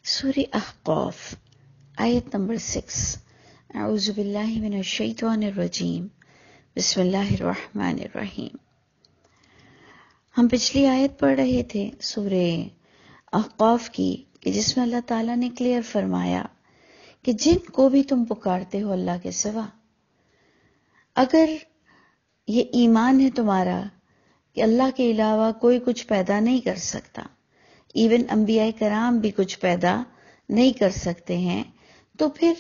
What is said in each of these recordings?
سورہ احقاف آیت نمبر 6۔ اعوذ باللہ من الشیطان الرجیم، بسم اللہ الرحمن الرحیم۔ ہم پچھلی آیت پڑھ رہے تھے سورہ احقاف کی، کہ جس میں اللہ تعالیٰ نے کلیئر فرمایا کہ جن کو بھی تم پکارتے ہو اللہ کے سوا، اگر یہ ایمان ہے تمہارا کہ اللہ کے علاوہ کوئی کچھ پیدا نہیں کر سکتا، ایون انبیاء کرام بھی کچھ پیدا نہیں کر سکتے ہیں، تو پھر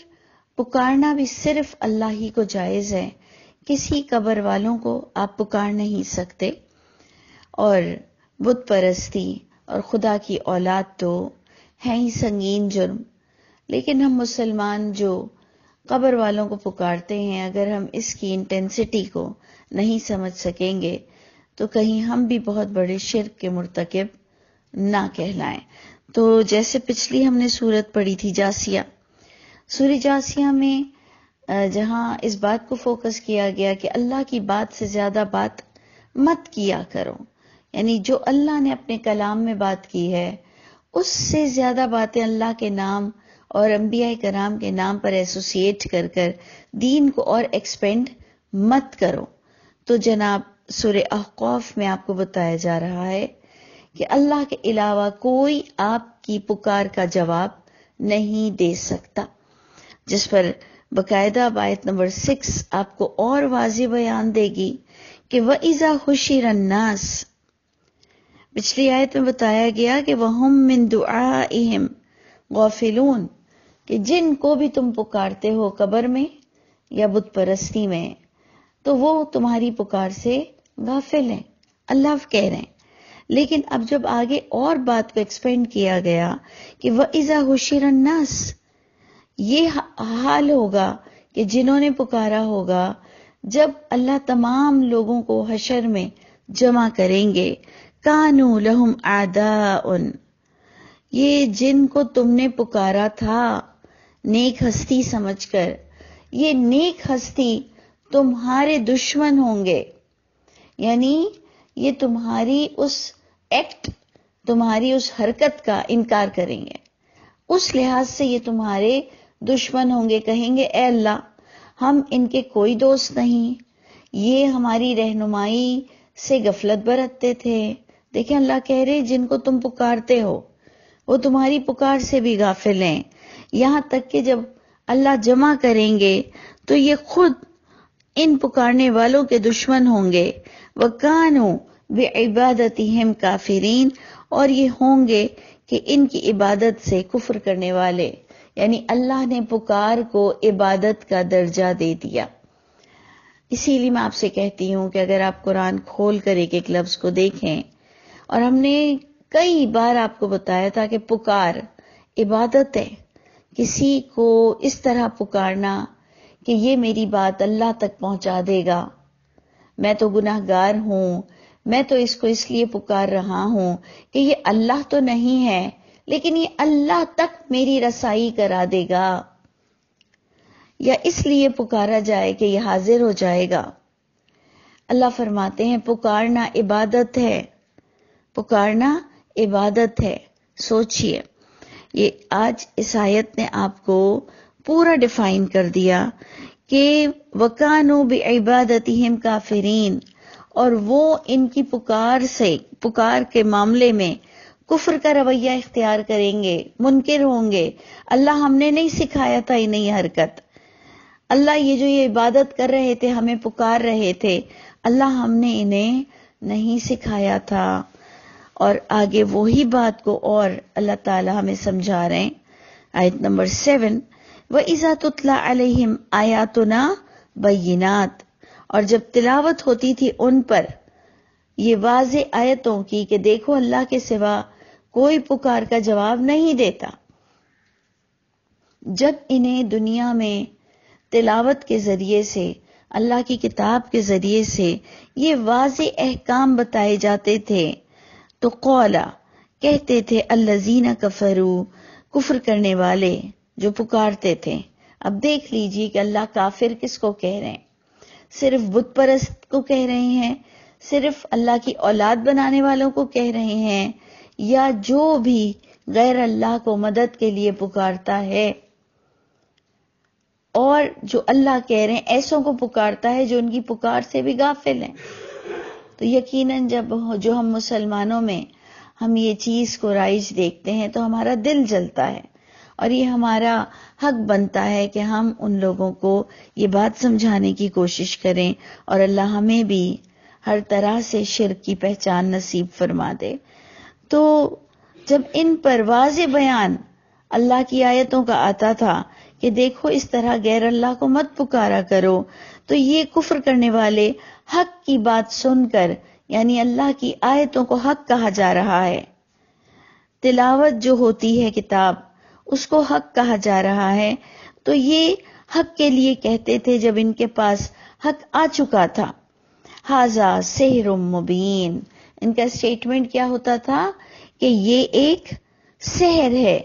پکارنا بھی صرف اللہ ہی کو جائز ہے، کسی قبر والوں کو آپ پکار نہیں سکتے۔ اور بت پرستی اور خدا کی اولاد تو ہے ہی سنگین جرم، لیکن ہم مسلمان جو قبر والوں کو پکارتے ہیں، اگر ہم اس کی انٹینسٹی کو نہیں سمجھ سکیں گے تو کہیں ہم بھی بہت بڑے شرک کے مرتکب نہ کہلائیں۔ تو جیسے پچھلی ہم نے سورت پڑھی تھی جاسیہ، سورہ جاسیہ میں جہاں اس بات کو فوکس کیا گیا کہ اللہ کی بات سے زیادہ بات مت کیا کرو، یعنی جو اللہ نے اپنے کلام میں بات کی ہے اس سے زیادہ باتیں اللہ کے نام اور انبیاء کرام کے نام پر ایسوسیٹ کر کر دین کو اور ایکسپینڈ مت کرو۔ تو جناب سورہ احقاف میں آپ کو بتایا جا رہا ہے کہ اللہ کے علاوہ کوئی آپ کی پکار کا جواب نہیں دے سکتا، جس پر باقاعدہ آیت نمبر 6 آپ کو اور واضح بیان دے گی کہ وَإِذَا حُشِرَ النَّاسُ، پچھلی آیت میں بتایا گیا کہ وَهُم مِّن دُعَائِهِمْ غافلون، کہ جن کو بھی تم پکارتے ہو قبر میں یا بت پرستی میں تو وہ تمہاری پکار سے غافل ہیں، اللہ کہہ رہے ہیں۔ لیکن اب جب آگے اور بات کو ایکسپینڈ کیا گیا کہ وَإِذَا حُشِرَ النَّاسُ، یہ حال ہوگا کہ جنہوں نے پکارا ہوگا جب اللہ تمام لوگوں کو حشر میں جمع کریں گے، كَانُوا لَهُمْ أَعْدَاءٌ، یہ جن کو تم نے پکارا تھا نیک ہستی سمجھ کر، یہ نیک ہستی تمہارے دشمن ہوں گے، یعنی یہ تمہاری اس ایکٹ، تمہاری اس حرکت کا انکار کریں گے، اس لحاظ سے یہ تمہارے دشمن ہوں گے، کہیں گے اے اللہ ہم ان کے کوئی دوست نہیں، یہ ہماری رہنمائی سے غفلت برتتے تھے۔ دیکھیں اللہ کہہ رہے جن کو تم پکارتے ہو وہ تمہاری پکار سے بھی غافل ہیں، یہاں تک کہ جب اللہ جمع کریں گے تو یہ خود ان پکارنے والوں کے دشمن ہوں گے۔ وَكَانُوا بِعِبَادَتِهِمْ كَافِرِينَ، اور یہ ہوں گے کہ ان کی عبادت سے کفر کرنے والے، یعنی اللہ نے پکار کو عبادت کا درجہ دے دیا۔ اسی لیے میں آپ سے کہتی ہوں کہ اگر آپ قرآن کھول کر ایک ایک لفظ کو دیکھیں، اور ہم نے کئی بار آپ کو بتایا تھا کہ پکار عبادت ہے، کسی کو اس طرح پکارنا کہ یہ میری بات اللہ تک پہنچا دے گا، میں تو گناہ گار ہوں، میں تو اس کو اس لیے پکار رہا ہوں کہ یہ اللہ تو نہیں ہے لیکن یہ اللہ تک میری رسائی کرا دے گا، یا اس لیے پکارا جائے کہ یہ حاضر ہو جائے گا۔ اللہ فرماتے ہیں پکارنا عبادت ہے، پکارنا عبادت ہے۔ سوچئے، یہ آج اس آیت نے آپ کو پورا ڈیفائن کر دیا کہ وَكَانُوا بِعِبَادَتِهِمْ كَافِرِينَ، اور وہ ان کی پکار کے معاملے میں کفر کا رویہ اختیار کریں گے، منکر ہوں گے، اللہ ہم نے نہیں سکھایا تھا یہ نئی حرکت، اللہ یہ جو یہ عبادت کر رہے تھے ہمیں پکار رہے تھے، اللہ ہم نے انہیں نہیں سکھایا تھا۔ اور آگے وہی بات کو اور اللہ تعالی ہمیں سمجھا رہے ہیں، آیت نمبر 7، وَإِذَا تُتْلَى عَلَيْهِمْ آيَاتُنَا بَيِّنَاتٍ، اور جب تلاوت ہوتی تھی ان پر یہ واضح آیتوں کی کہ دیکھو اللہ کے سوا کوئی پکار کا جواب نہیں دیتا، جب انہیں دنیا میں تلاوت کے ذریعے سے اللہ کی کتاب کے ذریعے سے یہ واضح احکام بتائے جاتے تھے تو قولا کہتے تھے الذین کفروا، کفر کرنے والے جو پکارتے تھے۔ اب دیکھ لیجئے کہ اللہ کافر کس کو کہہ رہے ہیں، صرف بت پرست کو کہہ رہے ہیں، صرف اللہ کی اولاد بنانے والوں کو کہہ رہے ہیں، یا جو بھی غیر اللہ کو مدد کے لیے پکارتا ہے، اور جو اللہ کہہ رہے ہیں ایسوں کو پکارتا ہے جو ان کی پکار سے بھی غافل ہیں، تو یقیناً جو ہم مسلمانوں میں ہم یہ چیز کو رائج دیکھتے ہیں تو ہمارا دل جلتا ہے، اور یہ ہمارا حق بنتا ہے کہ ہم ان لوگوں کو یہ بات سمجھانے کی کوشش کریں، اور اللہ ہمیں بھی ہر طرح سے شرک کی پہچان نصیب فرما دے۔ تو جب ان پر واضح بیان اللہ کی آیتوں کا آتا تھا کہ دیکھو اس طرح غیر اللہ کو مت پکارا کرو، تو یہ کفر کرنے والے حق کی بات سن کر، یعنی اللہ کی آیتوں کو حق کہا جا رہا ہے، تلاوت جو ہوتی ہے کتاب اس کو حق کہا جا رہا ہے، تو یہ حق کے لیے کہتے تھے جب ان کے پاس حق آ چکا تھا۔ ھذا سحر مبین، ان کا سٹیٹمنٹ کیا ہوتا تھا کہ یہ ایک سحر ہے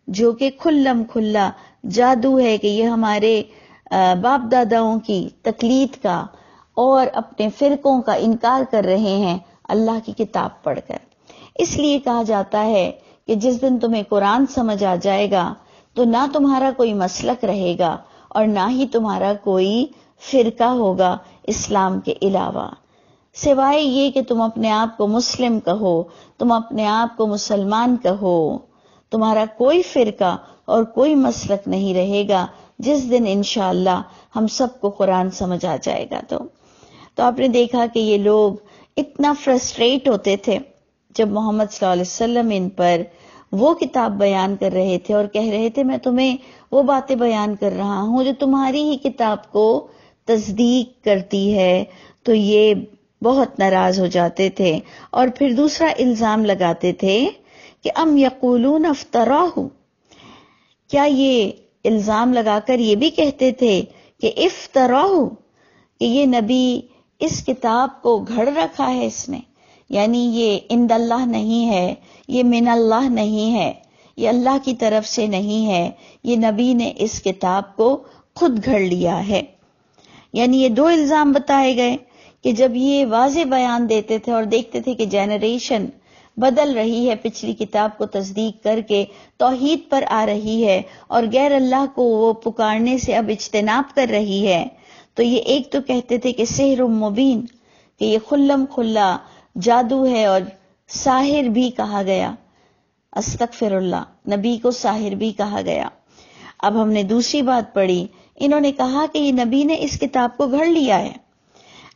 جو کہ کھلم کھلا جادو ہے، کہ یہ ہمارے باپ داداؤں کی تقلید کا اور اپنے فرقوں کا انکار کر رہے ہیں اللہ کی کتاب پڑھ کر۔ اس لیے کہا جاتا ہے کہ جس دن تمہیں قرآن سمجھ آ جائے گا تو نہ تمہارا کوئی مسلک رہے گا اور نہ ہی تمہارا کوئی فرقہ ہوگا اسلام کے علاوہ، سوائے یہ کہ تم اپنے آپ کو مسلم کہو، تم اپنے آپ کو مسلمان کہو، تمہارا کوئی فرقہ اور کوئی مسلک نہیں رہے گا جس دن انشاءاللہ ہم سب کو قرآن سمجھ آ جائے گا۔ تو آپ نے دیکھا کہ یہ لوگ اتنا فرسٹریٹ ہوتے تھے جب محمد صلی اللہ علیہ وسلم ان پر وہ کتاب بیان کر رہے تھے اور کہہ رہے تھے میں تمہیں وہ باتیں بیان کر رہا ہوں جو تمہاری ہی کتاب کو تصدیق کرتی ہے، تو یہ بہت ناراض ہو جاتے تھے، اور پھر دوسرا الزام لگاتے تھے کہ ام یقولون افتراہ، کیا یہ الزام لگا کر یہ بھی کہتے تھے کہ افتراہ، کہ یہ نبی اس کتاب کو گھڑ رکھا ہے اس نے، یعنی یہ عند اللہ نہیں ہے، یہ من اللہ نہیں ہے، یہ اللہ کی طرف سے نہیں ہے، یہ نبی نے اس کتاب کو خود گھڑ لیا ہے۔ یعنی یہ دو الزام بتائے گئے کہ جب یہ واضح بیان دیتے تھے اور دیکھتے تھے کہ جنریشن بدل رہی ہے، پچھلی کتاب کو تصدیق کر کے توحید پر آ رہی ہے اور غیر اللہ کو وہ پکارنے سے اب اجتناب کر رہی ہے، تو یہ ایک تو کہتے تھے کہ سحر مبین، کہ یہ کھلم کھلا جادو ہے، اور ساحر بھی کہا گیا، استغفر اللہ، نبی کو ساحر بھی کہا گیا۔ اب ہم نے دوسری بات پڑھی، انہوں نے کہا کہ یہ نبی نے اس کتاب کو گھڑ لیا ہے۔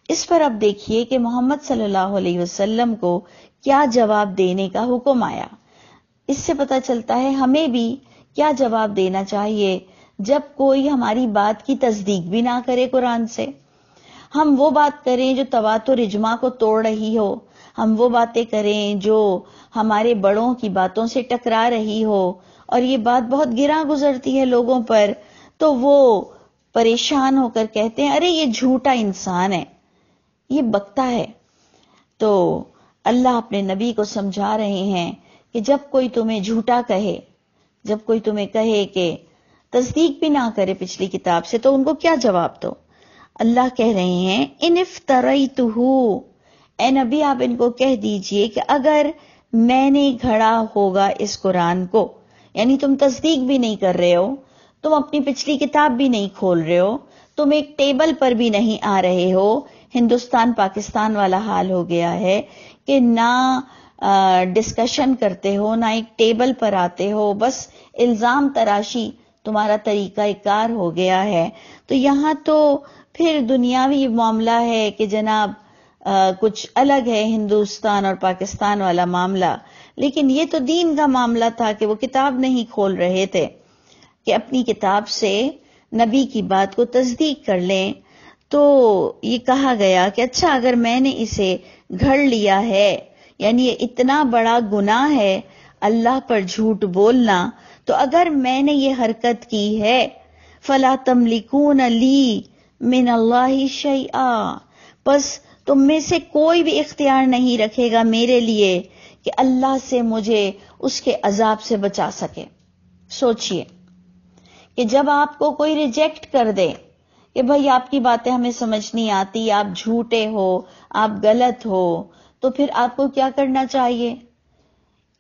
اس پر اب دیکھیے کہ محمد صلی اللہ علیہ وسلم کو کیا جواب دینے کا حکم آیا۔ اس سے پتہ چلتا ہے ہمیں بھی کیا جواب دینا چاہیے جب کوئی ہماری بات کی تصدیق بھی نہ کرے قرآن سے۔ ہم وہ بات کریں جو تواتر اجماع کو توڑ رہی ہو، ہم وہ باتیں کریں جو ہمارے بڑوں کی باتوں سے ٹکرا رہی ہو، اور یہ بات بہت گراں گزرتی ہے لوگوں پر، تو وہ پریشان ہو کر کہتے ہیں ارے یہ جھوٹا انسان ہے، یہ بکتا ہے۔ تو اللہ اپنے نبی کو سمجھا رہے ہیں کہ جب کوئی تمہیں جھوٹا کہے، جب کوئی تمہیں کہے کہ تصدیق بھی نہ کرے پچھلی کتاب سے، تو ان کو کیا جواب دو۔ اللہ کہہ رہے ہیں ان افتریتہ، اے نبی آپ ان کو کہہ دیجئے کہ اگر میں نے گھڑا ہوگا اس قرآن کو، یعنی تم تصدیق بھی نہیں کر رہے ہو، تم اپنی پچھلی کتاب بھی نہیں کھول رہے ہو، تم ایک ٹیبل پر بھی نہیں آ رہے ہو، ہندوستان پاکستان والا حال ہو گیا ہے کہ نہ ڈسکشن کرتے ہو، نہ ایک ٹیبل پر آتے ہو، بس الزام تراشی تمہارا طریقہ کار ہو گیا ہے۔ تو یہاں تو پھر دنیاوی معاملہ ہے کہ جناب کچھ الگ ہے ہندوستان اور پاکستان والا معاملہ، لیکن یہ تو دین کا معاملہ تھا کہ وہ کتاب نہیں کھول رہے تھے کہ اپنی کتاب سے نبی کی بات کو تصدیق کر لیں۔ تو یہ کہا گیا کہ اچھا اگر میں نے اسے گھڑ لیا ہے، یعنی یہ اتنا بڑا گناہ ہے اللہ پر جھوٹ بولنا، تو اگر میں نے یہ حرکت کی ہے فَلَا تَمْلِكُونَ لِي مِنَ اللَّهِ شَيْئًا، پس تم میں سے کوئی بھی اختیار نہیں رکھے گا میرے لیے کہ اللہ سے مجھے اس کے عذاب سے بچا سکے۔ سوچئے کہ جب آپ کو کوئی ریجیکٹ کر دے کہ بھئی آپ کی باتیں ہمیں سمجھ نہیں آتی، آپ جھوٹے ہو، آپ غلط ہو، تو پھر آپ کو کیا کرنا چاہیے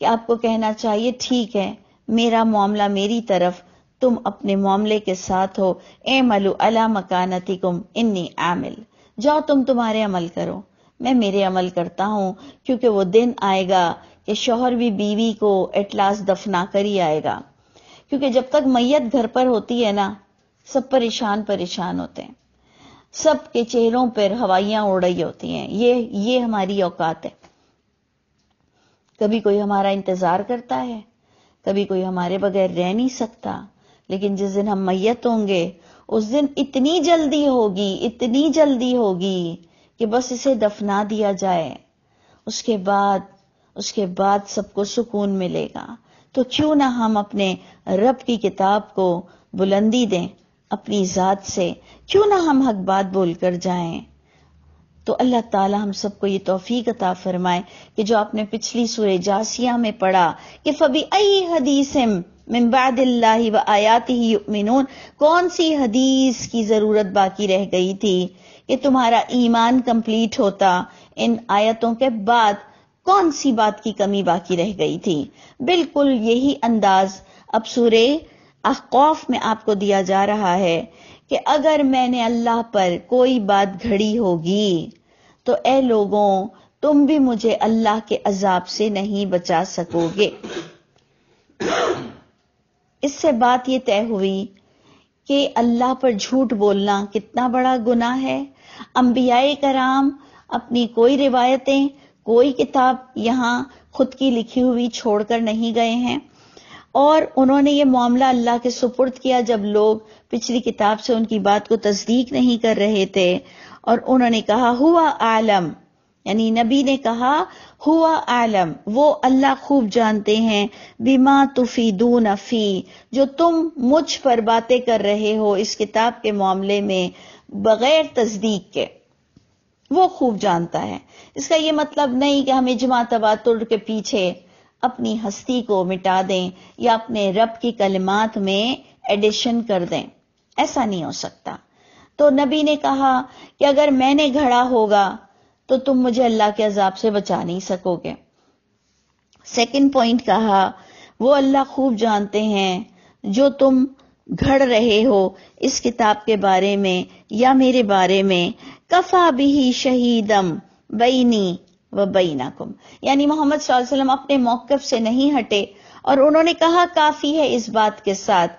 کہ کہ آپ کو کہنا چاہیے ٹھیک ہے میرا معاملہ میری طرف، تم اپنے معاملے کے ساتھ ہو، اعملوا علی مکانتکم انی عامل، جاؤ تم تمہارے عمل کرو، میں میرے عمل کرتا ہوں، کیونکہ وہ دن آئے گا کہ شوہر بھی بیوی کو ایٹ لاسٹ دفنا کر ہی آئے گا، کیونکہ جب تک میت گھر پر ہوتی ہے نا سب پریشان ہوتے ہیں، سب کے چہروں پر ہوائیاں اڑ رہی ہوتی ہیں، یہ ہماری اوقات ہے، کبھی کوئی ہمارا انتظار کرتا ہے، کبھی کوئی ہمارے بغیر رہ نہیں سکتا، لیکن جس دن ہم میت ہوں گے اس دن اتنی جلدی ہوگی کہ بس اسے دفنا دیا جائے، اس کے بعد سب کو سکون ملے گا۔ تو کیوں نہ ہم اپنے رب کی کتاب کو بلندی دیں اپنی ذات سے، کیوں نہ ہم حق بات بول کر جائیں۔ تو اللہ تعالی ہم سب کو یہ توفیق عطا فرمائے کہ جو آپ نے پچھلی سورہ جاسیہ میں پڑھا کہ فَبِأَيِّ حَدِيثٍ مِّن بَعْدِ اللَّهِ وَآيَاتِهِ يُؤْمِنُونَ، کون سی حدیث کی ضرورت باقی رہ گئی تھی کہ تمہارا ایمان کمپلیٹ ہوتا، ان آیتوں کے بعد کون سی بات کی کمی باقی رہ گئی تھی؟ بالکل یہی انداز اب سورہ احقاف میں آپ کو دیا جا رہا ہے کہ اگر میں نے اللہ پر کوئی بات گھڑی ہوگی تو اے لوگوں تم بھی مجھے اللہ کے عذاب سے نہیں بچا سکو گے۔ اس سے بات یہ طے ہوئی کہ اللہ پر جھوٹ بولنا کتنا بڑا گناہ ہے۔ انبیاء کرام اپنی کوئی روایتیں، کوئی کتاب یہاں خود کی لکھی ہوئی چھوڑ کر نہیں گئے ہیں، اور انہوں نے یہ معاملہ اللہ کے سپرد کیا جب لوگ پچھلی کتاب سے ان کی بات کو تصدیق نہیں کر رہے تھے، اور انہوں نے کہا ہوا عالم، یعنی نبی نے کہا ہوا عالم، وہ اللہ خوب جانتے ہیں، بما تفیدون فی، جو تم مجھ پر باتیں کر رہے ہو اس کتاب کے معاملے میں بغیر تصدیق کے، وہ خوب جانتا ہے۔ اس کا یہ مطلب نہیں کہ ہم اجماع تواتر کے پیچھے اپنی ہستی کو مٹا دیں یا اپنے رب کی کلمات میں ایڈیشن کر دیں، ایسا نہیں ہو سکتا۔ تو نبی نے کہا کہ اگر میں نے گھڑا ہوگا تو تم مجھے اللہ کے عذاب سے بچا نہیں سکو گے۔ سیکنڈ پوائنٹ کہا وہ اللہ خوب جانتے ہیں جو تم گھڑ رہے ہو اس کتاب کے بارے میں یا میرے بارے میں، کفا بہ شہیدم بینی و بینکم، یعنی محمد صلی اللہ علیہ وسلم اپنے موقف سے نہیں ہٹے اور انہوں نے کہا کافی ہے اس بات کے ساتھ،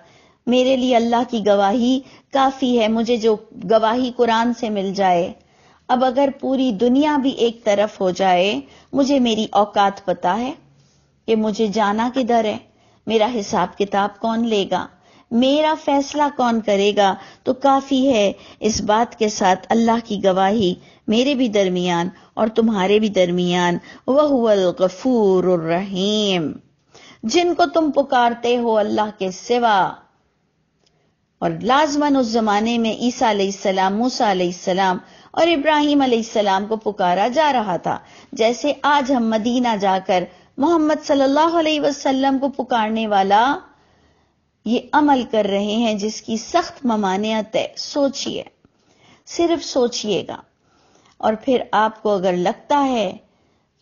میرے لیے اللہ کی گواہی کافی ہے، مجھے جو گواہی قرآن سے مل جائے۔ اب اگر پوری دنیا بھی ایک طرف ہو جائے، مجھے میری اوقات پتا ہے کہ مجھے جانا کدھر ہے، میرا حساب کتاب کون لے گا، میرا فیصلہ کون کرے گا، تو کافی ہے اس بات کے ساتھ اللہ کی گواہی میرے بھی درمیان اور تمہارے بھی درمیان، وَهُوَ الْغَفُورُ الرَّحِيمُ، جن کو تم پکارتے ہو اللہ کے سوا۔ اور لازماً اس زمانے میں عیسیٰ علیہ السلام، موسیٰ علیہ السلام اور ابراہیم علیہ السلام کو پکارا جا رہا تھا، جیسے آج ہم مدینہ جا کر محمد صلی اللہ علیہ وسلم کو پکارنے والا یہ عمل کر رہے ہیں جس کی سخت ممانعت ہے۔ سوچئے، صرف سوچئے گا، اور پھر آپ کو اگر لگتا ہے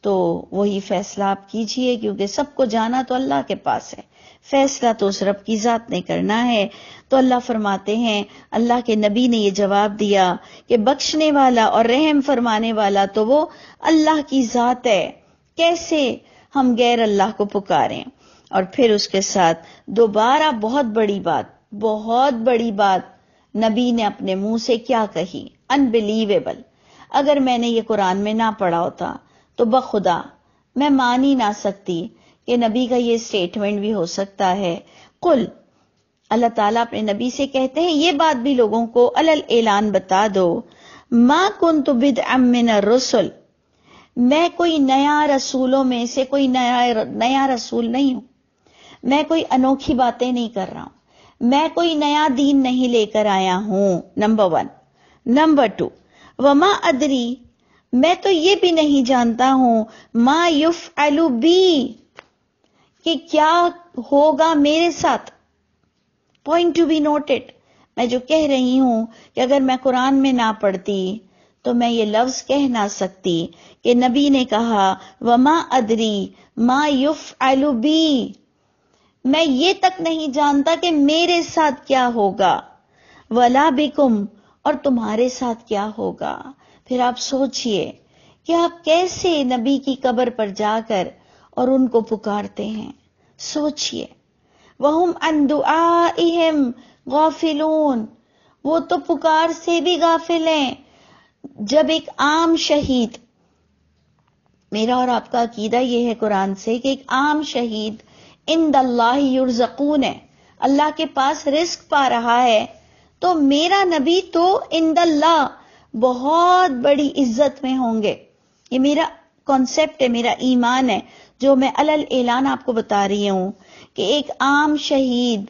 تو وہی فیصلہ آپ کیجئے، کیونکہ سب کو جانا تو اللہ کے پاس ہے، فیصلہ تو اس رب کی ذات نے کرنا ہے۔ تو اللہ فرماتے ہیں، اللہ کے نبی نے یہ جواب دیا کہ بخشنے والا اور رحم فرمانے والا تو وہ اللہ کی ذات ہے، کیسے ہم غیر اللہ کو پکاریں؟ اور پھر اس کے ساتھ دوبارہ بہت بڑی بات نبی نے اپنے منہ سے کیا کہی، انبلیویبل۔ اگر میں نے یہ قرآن میں نہ پڑھا ہوتا تو بخدا میں مان ہی نہ سکتی کہ نبی کا یہ سٹیٹمنٹ بھی ہو سکتا ہے۔ قل، اللہ تعالیٰ اپنے نبی سے کہتے ہیں یہ بات بھی لوگوں کو علل اعلان بتا دو، ما کنت بدعا من الرسل، میں کوئی نیا رسولوں میں سے کوئی نیا رسول نہیں ہوں، میں کوئی انوکھی باتیں نہیں کر رہا ہوں، میں کوئی نیا دین نہیں لے کر آیا ہوں، نمبر 1۔ نمبر 2، وما ادری، میں تو یہ بھی نہیں جانتا ہوں، ما یفعل بی، کہ کیا ہوگا میرے ساتھ۔ پوائنٹ ٹو بی نوٹڈ، میں جو کہہ رہی ہوں کہ اگر میں قرآن میں نہ پڑھتی تو میں یہ لفظ کہہ نہ سکتی کہ نبی نے کہا وما ادری ما یفعل بی، میں یہ تک نہیں جانتا کہ میرے ساتھ کیا ہوگا، ولا بکم، اور تمہارے ساتھ کیا ہوگا۔ پھر آپ سوچئے کہ آپ کیسے نبی کی قبر پر جا کر اور ان کو پکارتے ہیں، سوچئے۔ وَهُمْ عَنْ دُعَائِهِمْ غَافِلُونَ، وہ تو پکار سے بھی غافل ہیں۔ جب ایک عام شہید، میرا اور آپ کا عقیدہ یہ ہے قرآن سے کہ ایک عام شہید عند اللہ یرزقون ہے، اللہ کے پاس رزق پا رہا ہے، تو میرا نبی تو عند اللہ بہت بڑی عزت میں ہوں گے۔ یہ میرا کانسیپٹ ہے، میرا ایمان ہے جو میں علل اعلان آپ کو بتا رہی ہوں کہ ایک عام شہید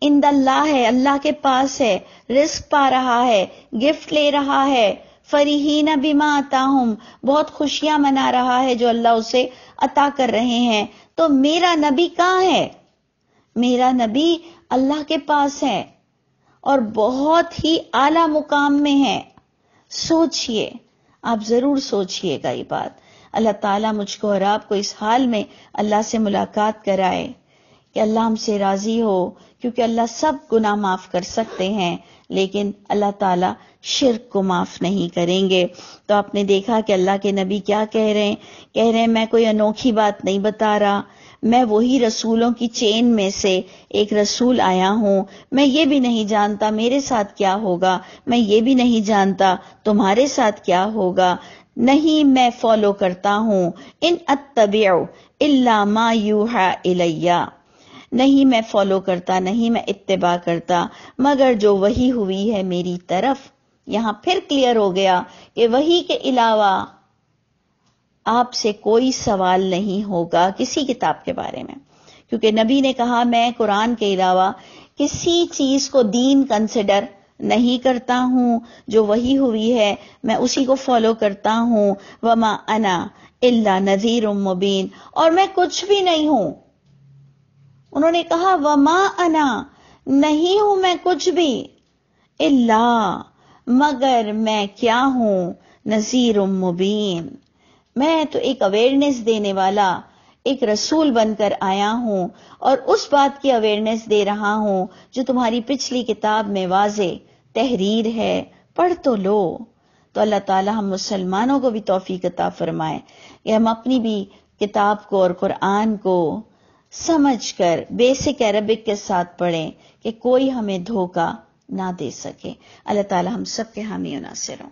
عند اللہ ہے، اللہ کے پاس ہے، رزق پا رہا ہے، گفٹ لے رہا ہے، فریحین بما آتاہم، بہت خوشیاں منا رہا ہے جو اللہ اسے عطا کر رہے ہیں، تو میرا نبی کہاں ہے؟ میرا نبی اللہ کے پاس ہے اور بہت ہی اعلیٰ مقام میں ہے۔ سوچئے، آپ ضرور سوچئے گا یہ بات۔ اللہ تعالیٰ مجھ کو اور آپ کو اس حال میں اللہ سے ملاقات کرائے کہ اللہ ہم سے راضی ہو، کیونکہ اللہ سب گناہ معاف کر سکتے ہیں لیکن اللہ تعالیٰ شرک کو معاف نہیں کریں گے۔ تو آپ نے دیکھا کہ اللہ کے نبی کیا کہہ رہے ہیں، میں کوئی انوکھی بات نہیں بتا رہا، میں وہی رسولوں کی چین میں سے ایک رسول آیا ہوں، میں یہ بھی نہیں جانتا میرے ساتھ کیا ہوگا، میں یہ بھی نہیں جانتا تمہارے ساتھ کیا ہوگا، نہیں میں فالو کرتا ہوں، ان اتبع الا ما یوحى الیہ، نہیں میں فالو کرتا، نہیں میں اتباع کرتا مگر جو وحی ہوئی ہے میری طرف۔ یہاں پھر کلیئر ہو گیا کہ وحی کے علاوہ آپ سے کوئی سوال نہیں ہوگا کسی کتاب کے بارے میں، کیونکہ نبی نے کہا میں قرآن کے علاوہ کسی چیز کو دین کنسیڈر نہیں کرتا ہوں، جو وحی ہوئی ہے میں اسی کو فالو کرتا ہوں، وما انا الا نذیر مبین، اور میں کچھ بھی نہیں ہوں۔ انہوں نے کہا وما انا، نہیں ہوں میں کچھ بھی، الا، مگر میں کیا ہوں، نذیر مبین، میں تو ایک اویئرنیس دینے والا ایک رسول بن کر آیا ہوں اور اس بات کی اویئرنیس دے رہا ہوں جو تمہاری پچھلی کتاب میں واضح تحریر ہے، پڑھ تو لو۔ تو اللہ تعالی ہم مسلمانوں کو بھی توفیق عطا فرمائے کہ ہم اپنی بھی کتاب کو اور قرآن کو سمجھ کر بیسک عربک کے ساتھ پڑھیں کہ کوئی ہمیں دھوکہ نہ دے سکے۔ اللہ تعالی ہم سب کے حامی و ناصر ہوں۔